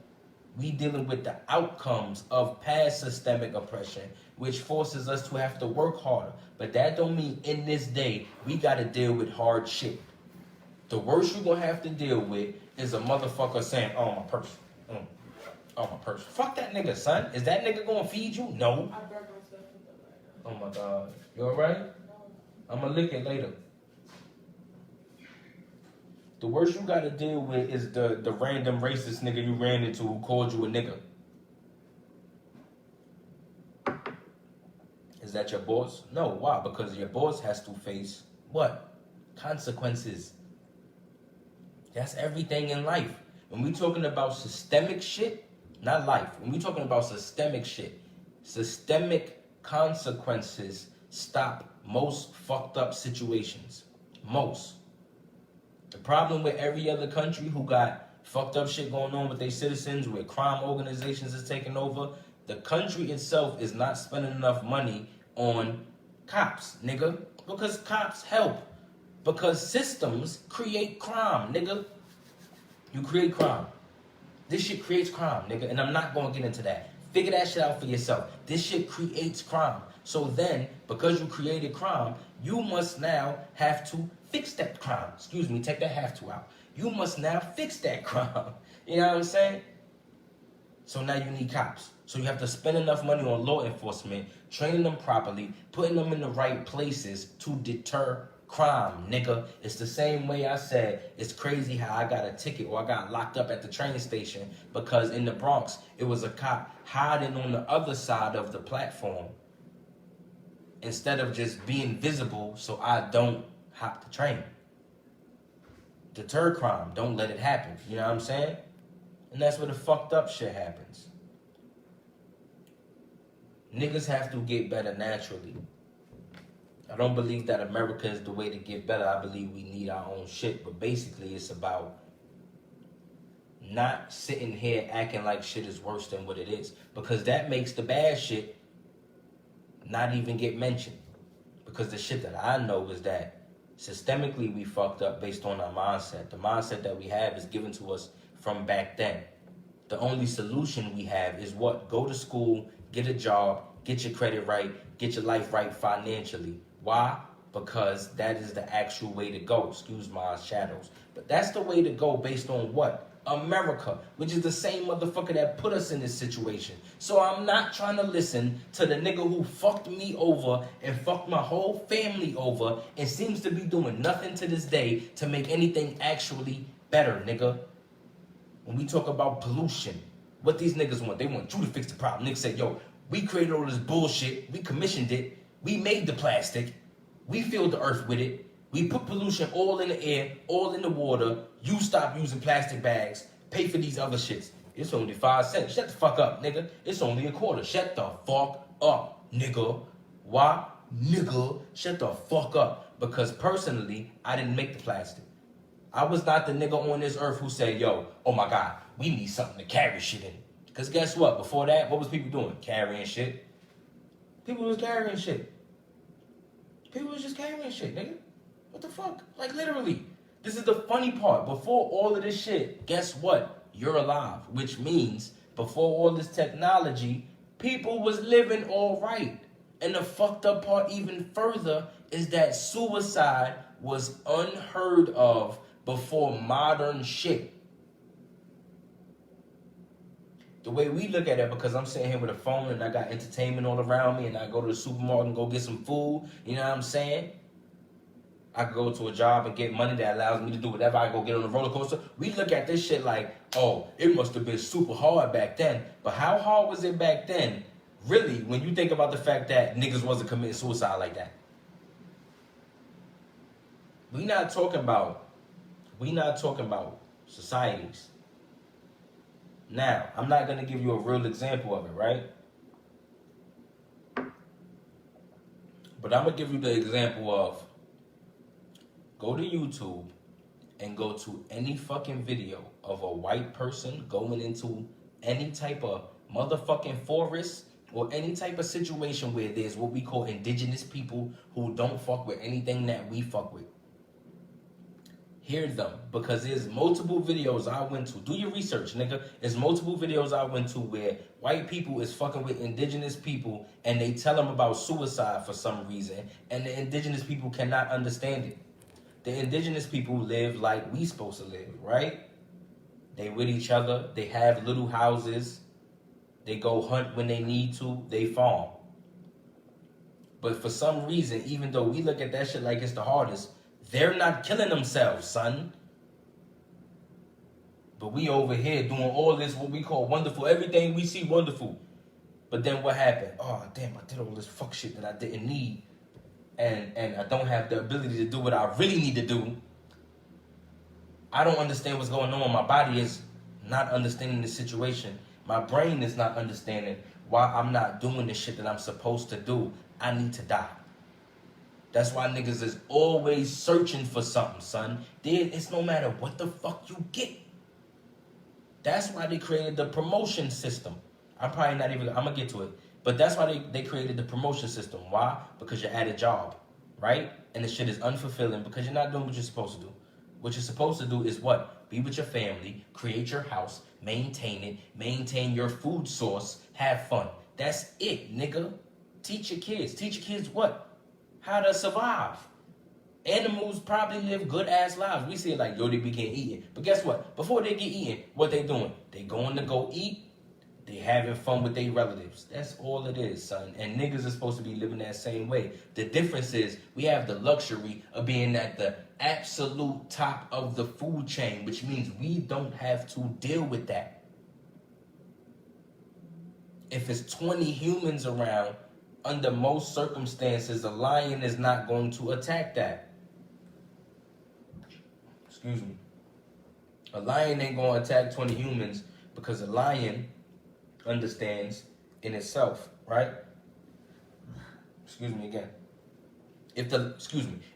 We dealing with the outcomes of past systemic oppression, which forces us to have to work harder. But that don't mean in this day, we gotta deal with hard shit. The worst you gonna have to deal with is a motherfucker saying, oh, my purse. Oh, my purse. Fuck that nigga, son. Is that nigga gonna feed you? No.
I burnt myself with the lighter.
Oh, my God. You alright?
No.
I'm gonna lick it later. The worst you gotta deal with is the random racist nigga you ran into who called you a nigga. Is that your boss? No. Why? Because your boss has to face what? Consequences. That's everything in life. When we talking about systemic shit, not life. When we talking about systemic shit, systemic consequences stop most fucked up situations. Most. The problem with every other country who got fucked up shit going on with their citizens, where crime organizations is taking over, the country itself is not spending enough money on cops, nigga. Because cops help. Because systems create crime, nigga. You create crime. This shit creates crime, nigga. And I'm not going to get into that. Figure that shit out for yourself. This shit creates crime. So then, because you created crime, you must now have to fix that crime. Excuse me, take that have to out. You must now fix that crime. You know what I'm saying? So now you need cops. So you have to spend enough money on law enforcement, training them properly, putting them in the right places to deter crime, nigga. It's the same way I said it's crazy how I got a ticket or I got locked up at the train station because in the Bronx, it was a cop hiding on the other side of the platform instead of just being visible so I don't hop the train. Deter crime. Don't let it happen. You know what I'm saying? And that's where the fucked up shit happens. Niggas have to get better naturally. I don't believe that America is the way to get better. I believe we need our own shit. But basically, it's about not sitting here acting like shit is worse than what it is. Because that makes the bad shit not even get mentioned. Because the shit that I know is that systemically we fucked up based on our mindset. The mindset that we have is given to us from back then. The only solution we have is what? Go to school, get a job, get your credit right, get your life right financially. Why? Because that is the actual way to go. Excuse my shadows. But that's the way to go based on what? America, which is the same motherfucker that put us in this situation. So I'm not trying to listen to the nigga who fucked me over and fucked my whole family over and seems to be doing nothing to this day to make anything actually better, nigga. When we talk about pollution, what these niggas want, they want you to fix the problem. Niggas say, yo, we created all this bullshit, we commissioned it, we made the plastic, we filled the earth with it, we put pollution all in the air, all in the water, you stop using plastic bags, pay for these other shits. It's only 5 cents. Shut the fuck up, nigga. It's only a quarter. Shut the fuck up, nigga. Why? Nigga, shut the fuck up. Because personally, I didn't make the plastic. I was not the nigga on this earth who said, yo, oh my God, we need something to carry shit in. Because guess what? Before that, what was people doing? Carrying shit. People was carrying shit. People was just carrying shit, nigga. What the fuck? Like, literally. This is the funny part. Before all of this shit, guess what? You're alive. Which means, before all this technology, people was living all right. And the fucked up part even further is that suicide was unheard of before modern shit. The way we look at it, because I'm sitting here with a phone and I got entertainment all around me and I go to the supermarket and go get some food, you know what I'm saying? I could go to a job and get money that allows me to do whatever. I go get on a roller coaster. We look at this shit like, oh, it must have been super hard back then. But how hard was it back then, really, when you think about the fact that niggas wasn't committing suicide like that? We not talking about societies. Now, I'm not going to give you a real example of it, right? But I'm going to give you the example of go to YouTube and go to any fucking video of a white person going into any type of motherfucking forest or any type of situation where there's what we call indigenous people who don't fuck with anything that we fuck with. Hear them, because there's multiple videos I went to. Do your research, nigga. There's multiple videos I went to where white people is fucking with indigenous people and they tell them about suicide for some reason, and the indigenous people cannot understand it. The indigenous people live like we supposed to live, right? They with each other. They have little houses. They go hunt when they need to. They farm. But for some reason, even though we look at that shit like it's the hardest, they're not killing themselves, son. But we over here doing all this, what we call wonderful. Everything we see wonderful. But then what happened? Oh, damn, I did all this fuck shit that I didn't need. And I don't have the ability to do what I really need to do. I don't understand what's going on. My body is not understanding the situation. My brain is not understanding why I'm not doing the shit that I'm supposed to do. I need to die. That's why niggas is always searching for something, son. It's no matter what the fuck you get. That's why they created the promotion system. I'm gonna get to it. But that's why they created the promotion system. Why? Because you're at a job, right? And the shit is unfulfilling because you're not doing what you're supposed to do. What you're supposed to do is what? Be with your family, create your house, maintain it, maintain your food source, have fun. That's it, nigga. Teach your kids. Teach your kids what? How to survive. Animals probably live good ass lives. We see it like, yo, they be getting eaten. But guess what? Before they get eaten, what they doing? They going to go eat. They having fun with their relatives. That's all it is, son. And niggas are supposed to be living that same way. The difference is we have the luxury of being at the absolute top of the food chain, which means we don't have to deal with that. If it's 20 humans around, under most circumstances, a lion is not going to attack that. Excuse me. A lion ain't going to attack 20 humans because a lion understands in itself, right? Excuse me again. If the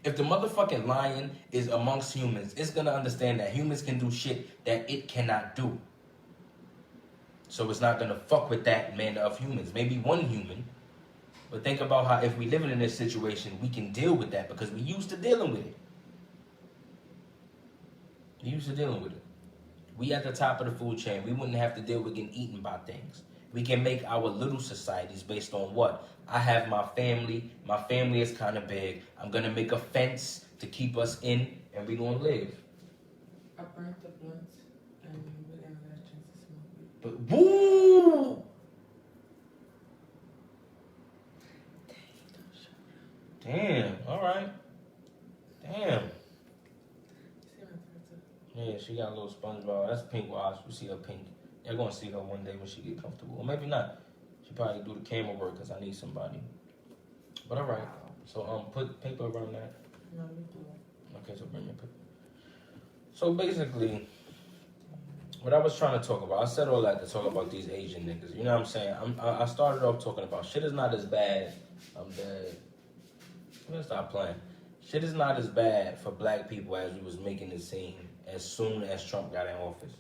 motherfucking lion is amongst humans, it's gonna understand that humans can do shit that it cannot do. So it's not gonna fuck with that manner of humans. Maybe one human, but think about how if we living in this situation, we can deal with that because we used to dealing with it. We at the top of the food chain. We wouldn't have to deal with getting eaten by things. We can make our little societies based on what? I have my family. My family is kind of big. I'm going to make a fence to keep us in, and we're going to live.
I burnt the blunts, and we're going to get a chance to smoke weed.
But woo! Damn, all right. Damn. Yeah, she got a little SpongeBob. That's pink wash. We see her pink. You're going to see her one day when she get comfortable. Or maybe not. She probably do the camera work because I need somebody. But all right. So put paper around that.
No, we do.
Okay, so bring your paper. So basically, what I was trying to talk about, I said all that to talk about these Asian niggas. You know what I'm saying? I started off talking about shit is not as bad. I'm dead. I'm going to stop playing. Shit is not as bad for black people as we was making it seem as soon as Trump got in office.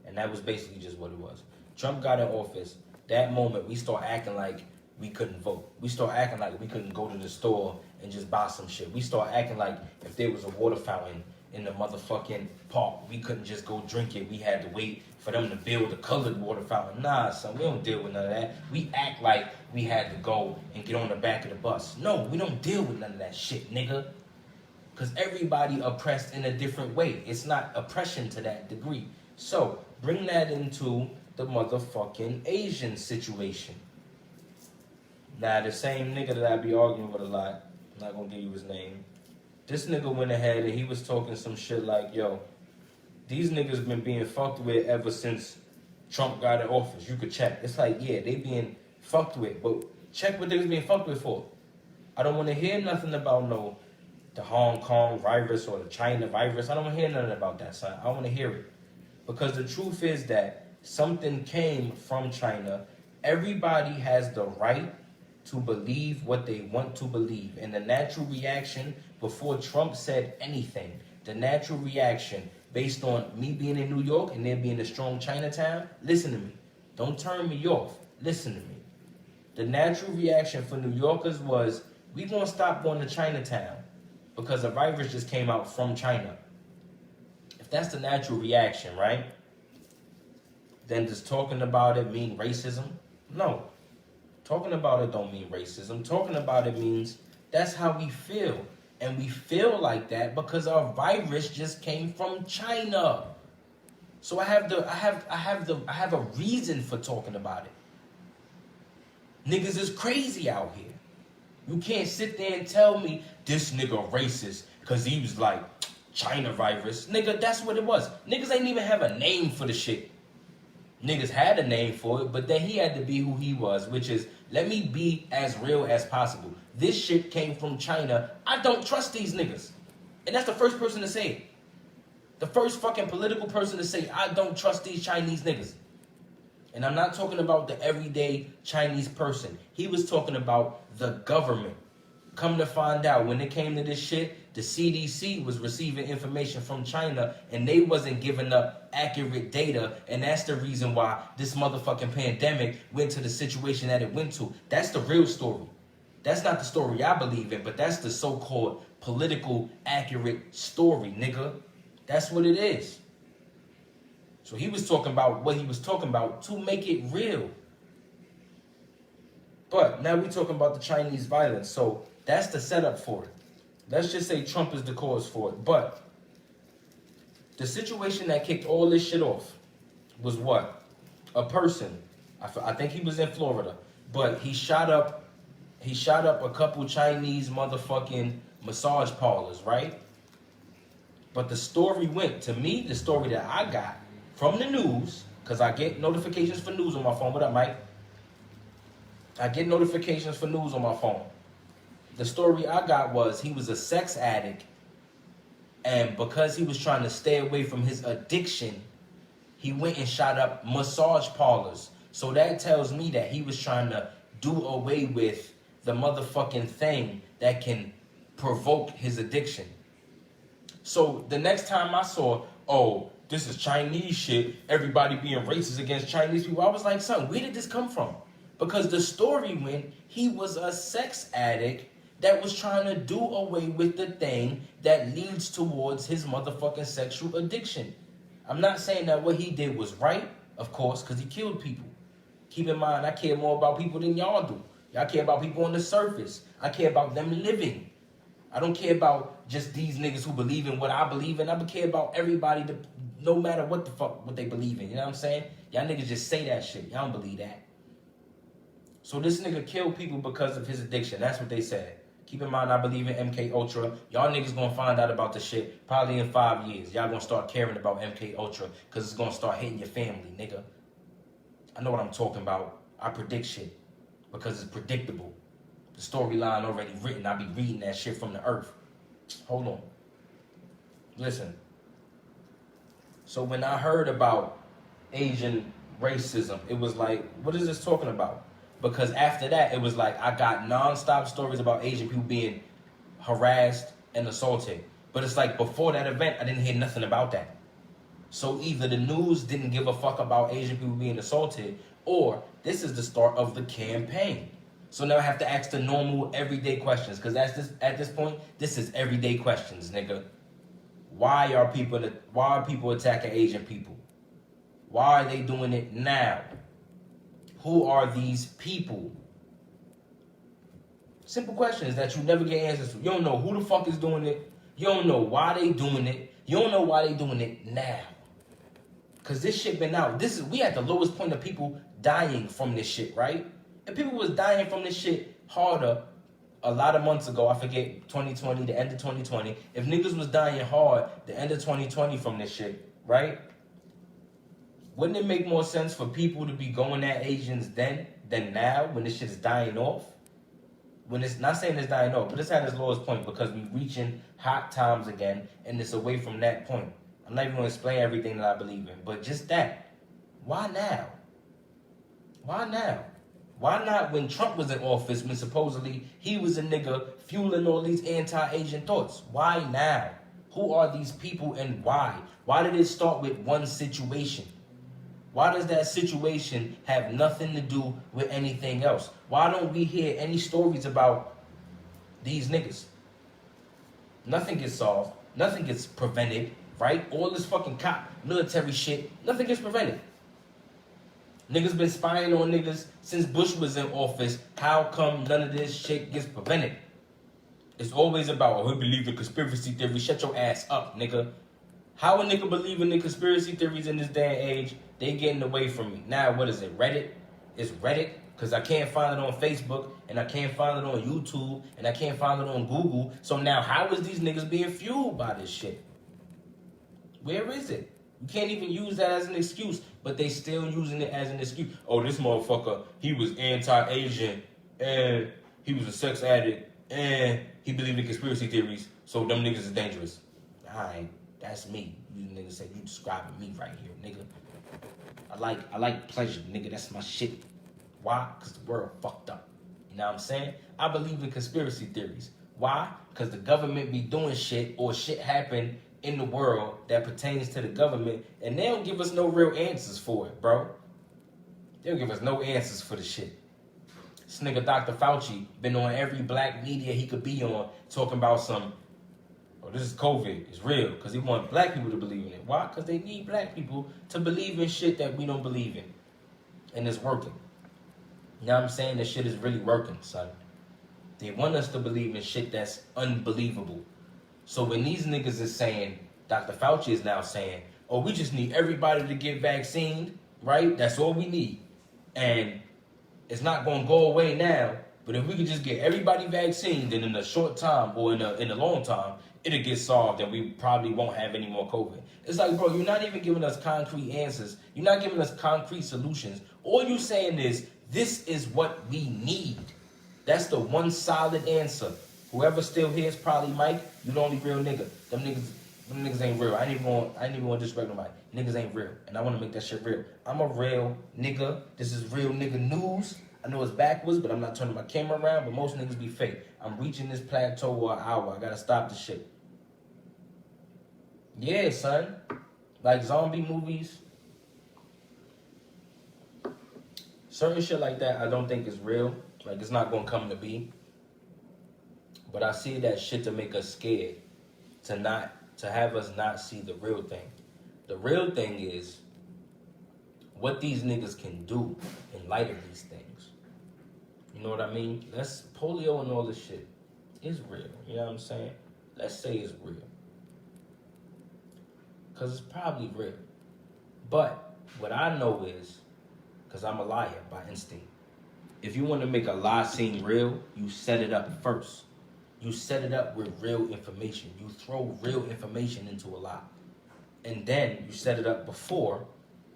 And that was basically just what it was. Trump got in office. That moment, we start acting like we couldn't vote. We start acting like we couldn't go to the store and just buy some shit. We start acting like if there was a water fountain in the motherfucking park, we couldn't just go drink it. We had to wait for them to build a colored water fountain. Nah, son, we don't deal with none of that. We act like we had to go and get on the back of the bus. No, we don't deal with none of that shit, nigga. Because everybody oppressed in a different way. It's not oppression to that degree. So, bring that into the motherfucking Asian situation. Now, the same nigga that I be arguing with a lot, I'm not going to give you his name. This nigga went ahead and he was talking some shit like, yo, these niggas been being fucked with ever since Trump got in office. You could check. It's like, yeah, they being fucked with. But check what they was being fucked with for. I don't want to hear nothing about the Hong Kong virus or the China virus. I don't want to hear nothing about that, son. I want to hear it. Because the truth is that something came from China. Everybody has the right to believe what they want to believe. And the natural reaction, before Trump said anything, the natural reaction, based on me being in New York and there being a strong Chinatown, listen to me. Don't turn me off. Listen to me. The natural reaction for New Yorkers was, we gonna stop going to Chinatown because a virus just came out from China. If that's the natural reaction, right? Then does talking about it mean racism? No. Talking about it don't mean racism. Talking about it means that's how we feel. And we feel like that because our virus just came from China. So I have a reason for talking about it. Niggas is crazy out here. You can't sit there and tell me this nigga racist because he was like, China virus. Nigga, that's what it was. Niggas ain't even have a name for the shit. Niggas had a name for it, but then he had to be who he was, which is, let me be as real as possible. This shit came from China. I don't trust these niggas. And that's the first person to say it. The first fucking political person to say, I don't trust these Chinese niggas. And I'm not talking about the everyday Chinese person. He was talking about the government. Come to find out, when it came to this shit, the CDC was receiving information from China and they wasn't giving up accurate data. And that's the reason why this motherfucking pandemic went to the situation that it went to. That's the real story. That's not the story I believe in, but that's the so-called political accurate story, nigga. That's what it is. So he was talking about what he was talking about to make it real. But now we're talking about the Chinese violence. So that's the setup for it. Let's just say Trump is the cause for it. But the situation that kicked all this shit off was what? A person, I think he was in Florida, but he shot up a couple Chinese motherfucking massage parlors, right? But the story went, to me, the story that I got from the news, because I get notifications for news on my phone. What up, Mike? I get notifications for news on my phone. The story I got was he was a sex addict, and because he was trying to stay away from his addiction, he went and shot up massage parlors. So that tells me that he was trying to do away with the motherfucking thing that can provoke his addiction. So the next time I saw, oh, this is Chinese shit, everybody being racist against Chinese people, I was like, son, where did this come from? Because the story went, he was a sex addict that was trying to do away with the thing that leads towards his motherfucking sexual addiction. I'm not saying that what he did was right, of course, because he killed people. Keep in mind, I care more about people than y'all do. Y'all care about people on the surface. I care about them living. I don't care about just these niggas who believe in what I believe in. I care about everybody, no matter what the fuck, what they believe in. You know what I'm saying? Y'all niggas just say that shit. Y'all don't believe that. So this nigga killed people because of his addiction. That's what they said. Keep in mind, I believe in MK Ultra. Y'all niggas gonna find out about this shit probably in 5 years. Y'all gonna start caring about MK Ultra because it's gonna start hitting your family, nigga. I know what I'm talking about. I predict shit because it's predictable. The storyline already written. I be reading that shit from the earth. Hold on. Listen. So when I heard about Asian racism, it was like, what is this talking about? Because after that, it was like I got nonstop stories about Asian people being harassed and assaulted. But it's like before that event, I didn't hear nothing about that. So either the news didn't give a fuck about Asian people being assaulted, or this is the start of the campaign. So now I have to ask the normal, everyday questions. Because at this point, this is everyday questions, nigga. Why are people attacking Asian people? Why are they doing it now? Who are these people? Simple questions that you never get answers to. You don't know who the fuck is doing it. You don't know why they doing it. You don't know why they doing it now. Because this shit been out. We at the lowest point of people dying from this shit, right? If people was dying from this shit harder a lot of months ago, I forget, 2020, the end of 2020, if niggas was dying hard the end of 2020 from this shit, right? Wouldn't it make more sense for people to be going at Asians then than now when this shit is dying off? When it's not saying it's dying off, but it's at its lowest point because we reaching hot times again and it's away from that point. I'm not even going to explain everything that I believe in, but just that. Why now? Why now? Why not when Trump was in office, when supposedly he was a nigga fueling all these anti-Asian thoughts? Why now? Who are these people and why? Why did it start with one situation? Why does that situation have nothing to do with anything else? Why don't we hear any stories about these niggas? Nothing gets solved. Nothing gets prevented, right? All this fucking cop, military shit, nothing gets prevented. Niggas been spying on niggas since Bush was in office. How come none of this shit gets prevented? It's always about, oh, he believe in conspiracy theories. Shut your ass up, nigga. How a nigga believing in conspiracy theories in this day and age, they getting away from me. Now, what is it, Reddit? It's Reddit, because I can't find it on Facebook, and I can't find it on YouTube, and I can't find it on Google. So now, how is these niggas being fueled by this shit? Where is it? You can't even use that as an excuse, but they still using it as an excuse. Oh, this motherfucker, he was anti-Asian, and he was a sex addict, and he believed in conspiracy theories, so them niggas is dangerous. Alright, that's me. You niggas say you describing me right here, nigga. I like pleasure, nigga. That's my shit. Why? Because the world fucked up. You know what I'm saying? I believe in conspiracy theories. Why? Because the government be doing shit or shit happen in the world that pertains to the government, and they don't give us no real answers for it, bro. They don't give us no answers for the shit. This nigga Dr. Fauci been on every black media he could be on talking about some, oh, this is COVID. It's real. Because he want black people to believe in it. Why? Because they need black people to believe in shit that we don't believe in. And it's working. You know what I'm saying? This shit is really working, son. They want us to believe in shit that's unbelievable. So when these niggas is saying, Dr. Fauci is now saying, oh, we just need everybody to get vaccinated, right? That's all we need. And it's not going to go away now, but if we could just get everybody vaccinated, then in a short time or in a long time, it'll get solved and we probably won't have any more COVID. It's like, bro, you're not even giving us concrete answers. You're not giving us concrete solutions. All you saying is, this is what we need. That's the one solid answer. Whoever still here is probably Mike. You the only real nigga. Them niggas ain't real. I ain't even want to disrespect nobody. Niggas ain't real, and I want to make that shit real. I'm a real nigga. This is real nigga news. I know it's backwards, but I'm not turning my camera around. But most niggas be fake. I'm reaching this plateau or an hour. I gotta stop the shit. Yeah, son. Like zombie movies. Certain shit like that, I don't think is real. Like it's not gonna come to be. But I see that shit to make us scared, to have us not see the real thing. The real thing is what these niggas can do in light of these things. You know what I mean? Polio and all this shit is real. You know what I'm saying? Let's say it's real. Because it's probably real. But what I know is, because I'm a liar by instinct, if you want to make a lie seem real, you set it up first. You set it up with real information. You throw real information into a lie. And then you set it up before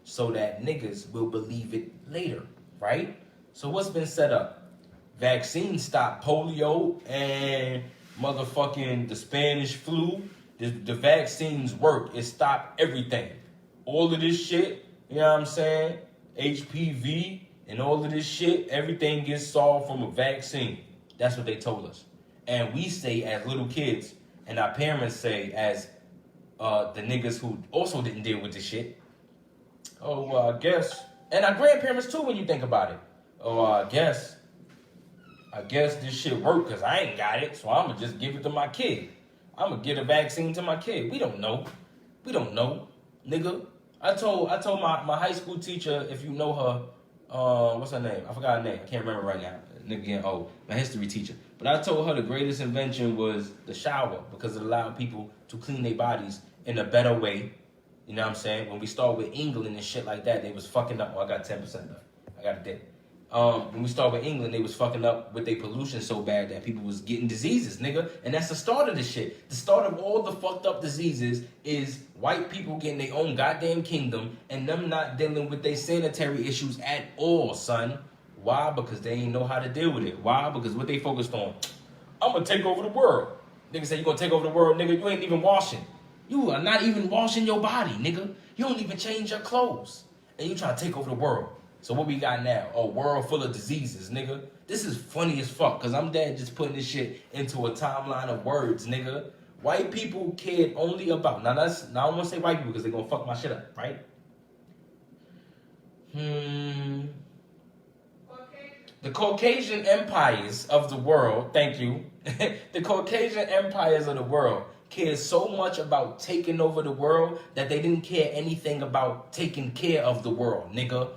so that niggas will believe it later, right? So what's been set up? Vaccines stop polio and motherfucking the Spanish flu. The vaccines work. It stopped everything. All of this shit, you know what I'm saying? HPV and all of this shit, everything gets solved from a vaccine. That's what they told us. And we say as little kids, and our parents say as the niggas who also didn't deal with this shit. Oh, I guess. And our grandparents too when you think about it. Oh, I guess this shit worked because I ain't got it, so I'm going to just give it to my kid. I'm going to get a vaccine to my kid. We don't know. Nigga. I told my high school teacher, if you know her, what's her name? I forgot her name. I can't remember right now. Nigga getting old. My history teacher. But I told her the greatest invention was the shower because it allowed people to clean their bodies in a better way. You know what I'm saying? When we start with England and shit like that, they was fucking up. Oh, I got 10% left. I got a dip. When we start with England, they was fucking up with their pollution so bad that people was getting diseases, nigga. And that's the start of the shit. The start of all the fucked up diseases is white people getting their own goddamn kingdom and them not dealing with their sanitary issues at all, son. Why? Because they ain't know how to deal with it. Why? Because what they focused on, I'm going to take over the world. Nigga say you going to take over the world, nigga. You ain't even washing. You are not even washing your body, nigga. You don't even change your clothes. And you trying to take over the world. So what we got now? A world full of diseases, nigga. This is funny as fuck, because I'm dead just putting this shit into a timeline of words, nigga. White people cared only about, now I don't want to say white people because they're going to fuck my shit up, right? The Caucasian empires of the world, thank you. The Caucasian empires of the world cared so much about taking over the world that they didn't care anything about taking care of the world, nigga.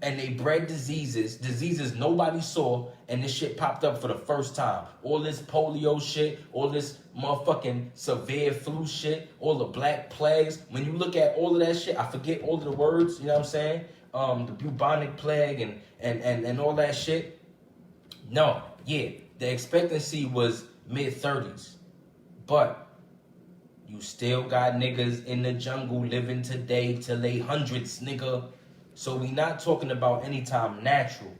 And they bred diseases nobody saw, and this shit popped up for the first time. All this polio shit, all this motherfucking severe flu shit, all the black plagues. When you look at all of that shit, I forget all of the words, you know what I'm saying? The bubonic plague and all that shit. No, yeah, the expectancy was mid-30s. But You still got niggas in the jungle living today till they hundreds, nigga. So we not talking about anytime natural.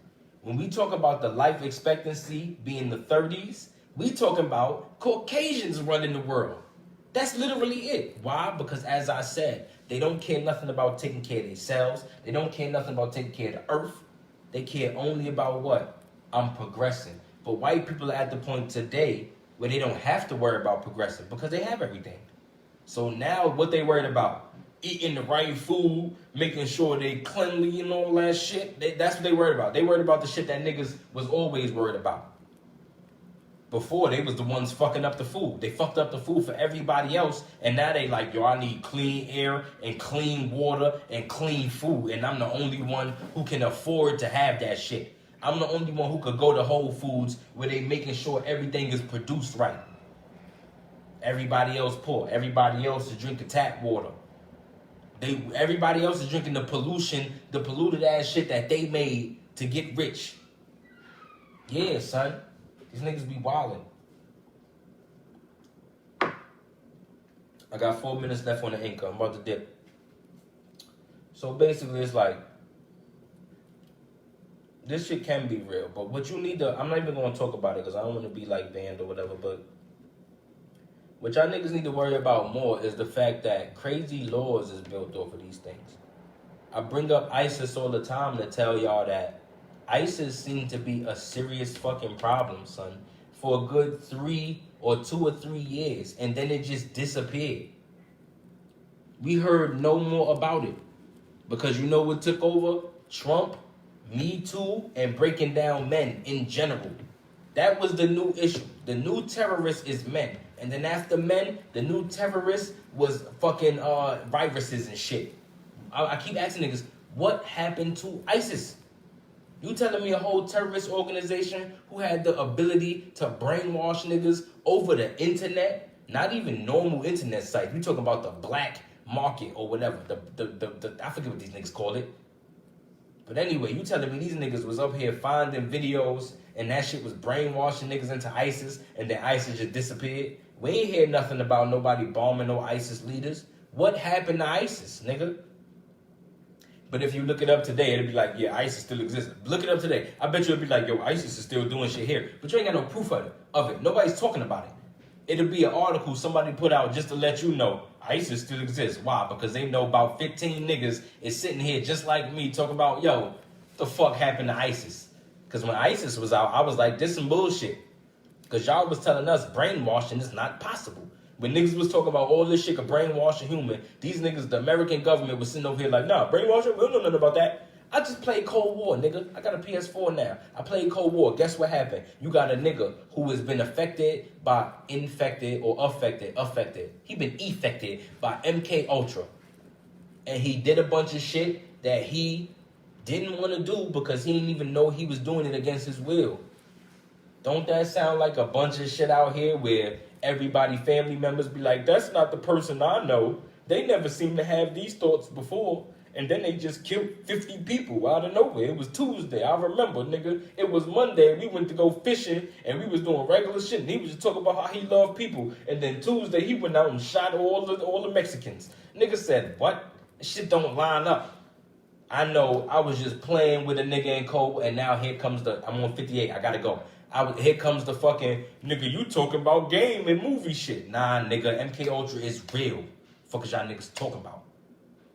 When we talk about the life expectancy being the 30s, we talking about Caucasians running the world. That's literally it. Why? Because as I said, they don't care nothing about taking care of themselves. They don't care nothing about taking care of the earth. They care only about what? I'm progressing. But white people are at the point today where they don't have to worry about progressing because they have everything. So now what they worried about? Eating the right food, making sure they cleanly and all that shit. That's what they worried about. They worried about the shit that niggas was always worried about. Before, they was the ones fucking up the food. They fucked up the food for everybody else, and now they like, yo, I need clean air and clean water and clean food, and I'm the only one who can afford to have that shit. I'm the only one who could go to Whole Foods where they making sure everything is produced right. Everybody else poor. Everybody else is drinking tap water. Everybody else is drinking the polluted ass shit that they made to get rich. Yeah, son. These niggas be wildin'. I got 4 minutes left on the income. I'm about to dip. So basically, it's like, this shit can be real. But what you need to, I'm not even going to talk about it because I don't want to be like banned or whatever. But what y'all niggas need to worry about more is the fact that crazy laws is built off of these things. I bring up ISIS all the time to tell y'all that ISIS seemed to be a serious fucking problem, son, for a good 2 or 3 years, and then it just disappeared. We heard no more about it because you know what took over? Trump, Me Too, and breaking down men in general. That was the new issue. The new terrorist is men, and then after men, the new terrorist was fucking viruses and shit. I keep asking niggas, what happened to ISIS? You telling me a whole terrorist organization who had the ability to brainwash niggas over the internet? Not even normal internet sites. We talking about the black market or whatever. The I forget what these niggas call it. But anyway, you telling me these niggas was up here finding videos and that shit was brainwashing niggas into ISIS and then ISIS just disappeared? We ain't hear nothing about nobody bombing no ISIS leaders. What happened to ISIS, nigga? But if you look it up today, it'll be like, yeah, ISIS still exists. Look it up today. I bet you it'll be like, yo, ISIS is still doing shit here. But you ain't got no proof of it. Nobody's talking about it. It'll be an article somebody put out just to let you know ISIS still exists. Why? Because they know about 15 niggas is sitting here just like me talking about, yo, what the fuck happened to ISIS? Because when ISIS was out, I was like, this some bullshit. Because y'all was telling us brainwashing is not possible. When niggas was talking about all this shit of brainwashing human, these niggas, the American government was sitting over here like, nah, brainwashing, we don't know nothing about that. I just played Cold War, nigga. I got a PS4 now. I played Cold War. Guess what happened? You got a nigga who has been affected by infected or affected. He been affected by MK Ultra. And he did a bunch of shit that he didn't want to do because he didn't even know he was doing it against his will. Don't that sound like a bunch of shit out here where everybody, family members be like, that's not the person I know. They never seem to have these thoughts before. And then they just killed 50 people out of nowhere. It was Tuesday. I remember, nigga. It was Monday. We went to go fishing and we was doing regular shit. And he was just talking about how he loved people. And then Tuesday, he went out and shot all the Mexicans. Nigga said, what? Shit don't line up. I know I was just playing with a nigga in code, and now here comes I'm on 58. I gotta go. Here comes the fucking, nigga, you talking about game and movie shit. Nah, nigga, MK Ultra is real. Fuck is y'all niggas talking about?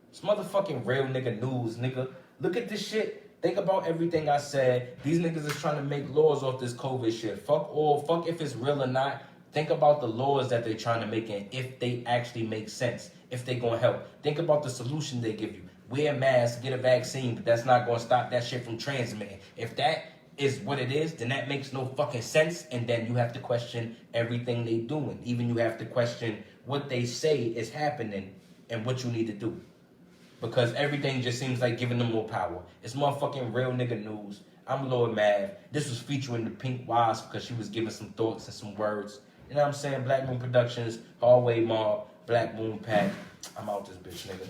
It's motherfucking real nigga news, nigga. Look at this shit. Think about everything I said. These niggas is trying to make laws off this COVID shit. Fuck if it's real or not. Think about the laws that they're trying to make and if they actually make sense. If they gonna help. Think about the solution they give you. Wear a mask, get a vaccine, but that's not gonna stop that shit from transmitting. If that is what it is, then that makes no fucking sense, and then you have to question everything they doing. Even you have to question what they say is happening and what you need to do. Because everything just seems like giving them more power. It's motherfucking real nigga news. I'm Lord Mav. This was featuring the Pink Wasp because she was giving some thoughts and some words. You know what I'm saying? Black Moon Productions, Hallway Mob, Black Moon Pack. I'm out this bitch, nigga.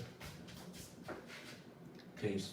Peace.